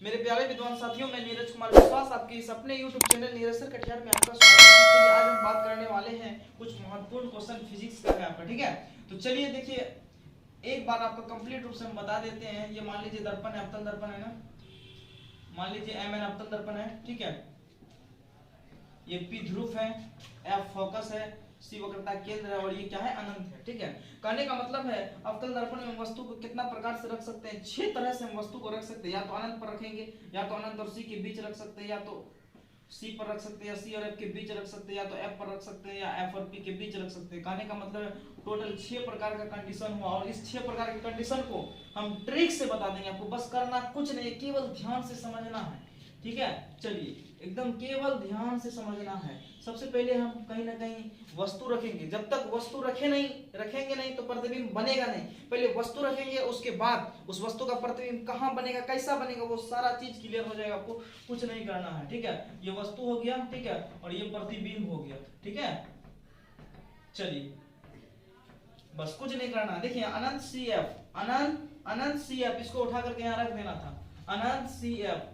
मेरे प्यारे विद्वान साथियों, मैं नीरज कुमार विश्वास आपके इस अपने YouTube channel Neeraj sir Katihar में आपका स्वागत है। आज हम बात करने वाले हैं कुछ महत्वपूर्ण क्वेश्चन फिजिक्स का है आपका, ठीक है। तो चलिए देखिए, एक बार आपको कंप्लीट रूप से हम बता देते हैं। ये मान लीजिए दर्पण है, अवतल दर्पण है ना, मान लीजिए MN अवतल दर्पण है, ठीक है। ये P ध्रुव है, F फोकस है, C वक्रता केंद्र है और ये क्या है, अनंत है, ठीक है। कहने का मतलब है अवतल दर्पण में वस्तु को कितना प्रकार से रख सकते हैं, 6 तरह से हम वस्तु को रख सकते हैं। या तो अनंत पर रखेंगे, या तो अनंत और C के बीच रख सकते हैं, या तो C पर रख सकते हैं, या C और F के बीच रख सकते हैं, या तो F पर रख सकते हैं, या F और P के बीच रख सकते हैं। कहने का मतलब टोटल 6 प्रकार का कंडीशन हुआ और इस 6 प्रकार के कंडीशन को हम ट्रिक से बता देंगे आपको। बस करना कुछ नहीं, केवल ध्यान से समझना है, ठीक है। चलिए, एकदम केवल ध्यान से समझना है। सबसे पहले हम कहीं ना कहीं वस्तु रखेंगे। जब तक वस्तु रखेंगे नहीं तो प्रतिबिंब बनेगा नहीं। पहले वस्तु रखेंगे, उसके बाद उस वस्तु का प्रतिबिंब कहाँ बनेगा, कैसा बनेगा, वो सारा चीज क्लियर हो जाएगा। आपको कुछ नहीं करना है, ठीक है। ये वस्तु हो गया, ठीक है, और ये प्रतिबिंब हो गया, ठीक है। चलिए, बस कुछ नहीं करना। देखिए, अनंत CF, अनंत CF, इसको उठा करके यहाँ रख देना था। अनंत CF,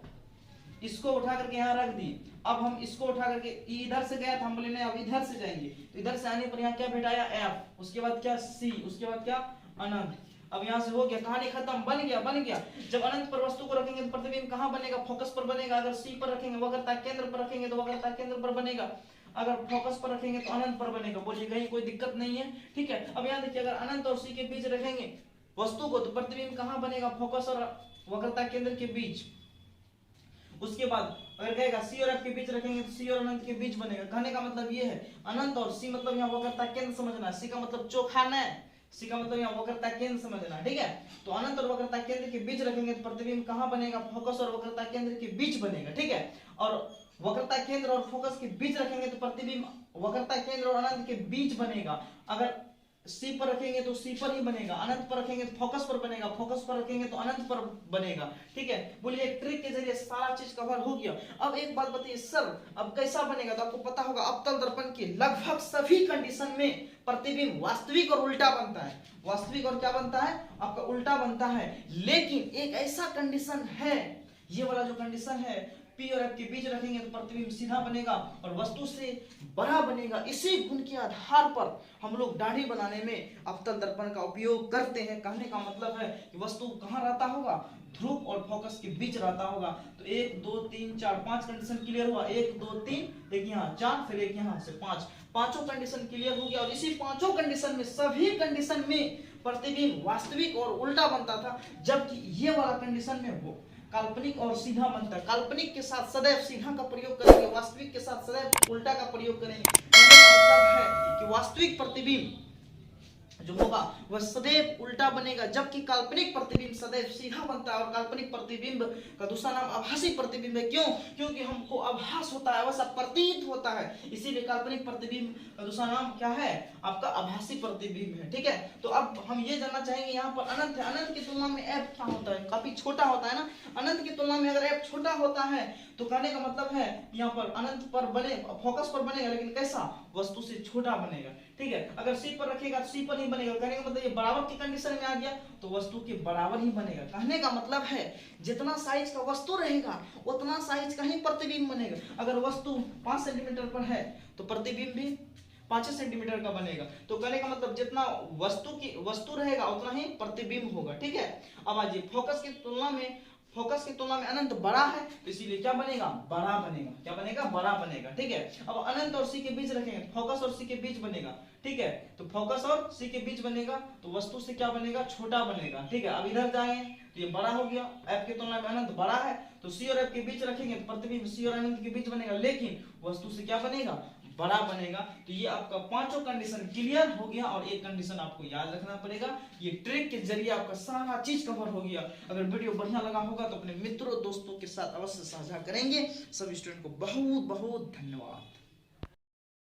इसको उठा करके यहाँ रख दी। अब हम इसको उठा करके, इधर से गया था, हम बोले नहीं अब इधर से जाएंगे, तो इधर से आने पर यहाँ क्या भेटाया, F, उसके बाद क्या C, उसके बाद क्या अनंत। अब यहाँ से हो गया, कहानी खत्म, बन गया। जब अनंत पर वस्तु को रखेंगे तो प्रतिबिंब कहाँ बनेगा, फोकस पर बनेगा। अगर C पर रखेंगे, वक्रता केंद्र पर रखेंगे तो वक्रता केंद्र पर बनेगा। अगर फोकस पर रखेंगे तो अनंत पर बनेगा। बोलिए कहीं कोई दिक्कत नहीं है, ठीक है। अब यहाँ देखिए, अगर अनंत और C के बीच रखेंगे वस्तु को तो प्रतिबिंब कहाँ बनेगा, फोकस और वक्रता केंद्र के बीच। उसके बाद अगर कहेगा C और F के बीच रखेंगे तो C और अनंत के बीच बनेगा। कहने का मतलब ये है, अनंत और C मतलब यहाँ वक्रता केंद्र समझना, C का मतलब चोखा न, C का मतलब यहाँ वक्रता केंद्र समझना, ठीक है। तो अनंत और वक्रता केंद्र के बीच रखेंगे तो प्रतिबिंब कहाँ बनेगा, फोकस और वक्रता केंद्र के बीच बनेगा, ठीक है। और वक्रता केंद्र और फोकस के बीच रखेंगे तो प्रतिबिंब वक्रता केंद्र और अनंत के बीच बनेगा। अगर C पर रखेंगे तो C पर ही बनेगा, अनंत पर रखेंगे तो फोकस पर बनेगा, फोकस पर रखेंगे तो अनंत पर बनेगा, ठीक है। बोलिए एक ट्रिक के जरिए सारा चीज कवर हो गया। अब एक बात बताइए सर, अब कैसा बनेगा, तो आपको पता होगा अवतल दर्पण के लगभग सभी कंडीशन में प्रतिबिंब वास्तविक और उल्टा बनता है। वास्तविक और क्या बनता है, आपका उल्टा बनता है। लेकिन एक ऐसा कंडीशन है, ये वाला जो कंडीशन है, P और F के बीच रखेंगे तो प्रतिबिंब सीधा बनेगा और वस्तु से बड़ा बनेगा। इसी गुण के आधार पर हम लोग दाढ़ी बनाने में अवतल दर्पण का उपयोग करते हैं। कहने का मतलब है कि वस्तु कहाँ रहता होगा, ध्रुव और फोकस के बीच रहता होगा। तो 1 2 3 4 5 कंडीशन क्लियर हुआ। 1 2 3, एक यहाँ 4, फिर एक यहाँ से 5, पांचों कंडीशन क्लियर हो गया। और इसी पांचों कंडीशन में, सभी कंडीशन में प्रतिबिंब वास्तविक और उल्टा बनता था, जबकि ये वाला कंडीशन में वो काल्पनिक और सीधा बनता है। काल्पनिक के साथ सदैव सीधा का प्रयोग करेंगे, वास्तविक के साथ सदैव उल्टा का प्रयोग करेंगे। कहने का मतलब है कि वास्तविक प्रतिबिंब जो होगा वह सदैव उल्टा बनेगा, जबकि काल्पनिक प्रतिबिंब सदैव सीधा बनता है। और काल्पनिक प्रतिबिंब का दूसरा नाम आभासी प्रतिबिंब है। क्यों? क्योंकि हमको आभास होता है, वैसा प्रतीत होता है, इसीलिए काल्पनिक प्रतिबिंब का दूसरा नाम क्या है, आपका आभासी प्रतिबिंब है, ठीक है। तो अब हम ये जानना चाहेंगे, यहाँ पर अनंत है, अनंत की तुलना में F क्या होता है, काफी छोटा होता है ना। अनंत की तुलना में अगर F छोटा होता है तो कहने का मतलब है यहाँ पर अनंत पर बने, फोकस पर बनेगा, लेकिन कैसा, वस्तु से छोटा बनेगा, ठीक है। अगर C पर रखेगा तो C पर ही बनेगा। कहने का मतलब ये बराबर की कंडीशन में आ गया तो वस्तु के बराबर ही बनेगा। कहने का मतलब है जितना साइज का वस्तु रहेगा उतना साइज का ही प्रतिबिंब बनेगा। अगर वस्तु 5 सेंटीमीटर पर है तो प्रतिबिंब भी 5 सेंटीमीटर का बनेगा। तो कहने का मतलब जितना वस्तु रहेगा उतना ही प्रतिबिंब होगा, ठीक है। अब आइए, फोकस की तुलना में अनंत बड़ा है तो इसीलिए क्या बनेगा, बड़ा बनेगा। क्या बनेगा, बड़ा बनेगा, ठीक है। अब अनंत और C के बीच रखेंगे, फोकस और C के बीच बनेगा, ठीक है। तो फोकस और C के बीच बनेगा तो वस्तु से क्या बनेगा, छोटा बनेगा, ठीक है। अब इधर जाएंगे तो ये बड़ा हो गया, F की तुलना में अनंत बड़ा है तो C और F के बीच रखेंगे तो प्रतिबिंब C और अनंत के बीच बनेगा, लेकिन वस्तु से क्या बनेगा, बड़ा बनेगा। तो ये आपका पांचों कंडीशन क्लियर हो गया। और एक कंडीशन आपको याद रखना पड़ेगा, ये ट्रिक के जरिए आपका सारा चीज कवर हो गया। अगर वीडियो बढ़िया लगा होगा तो अपने मित्रों दोस्तों के साथ अवश्य साझा करेंगे। सभी स्टूडेंट को बहुत बहुत धन्यवाद।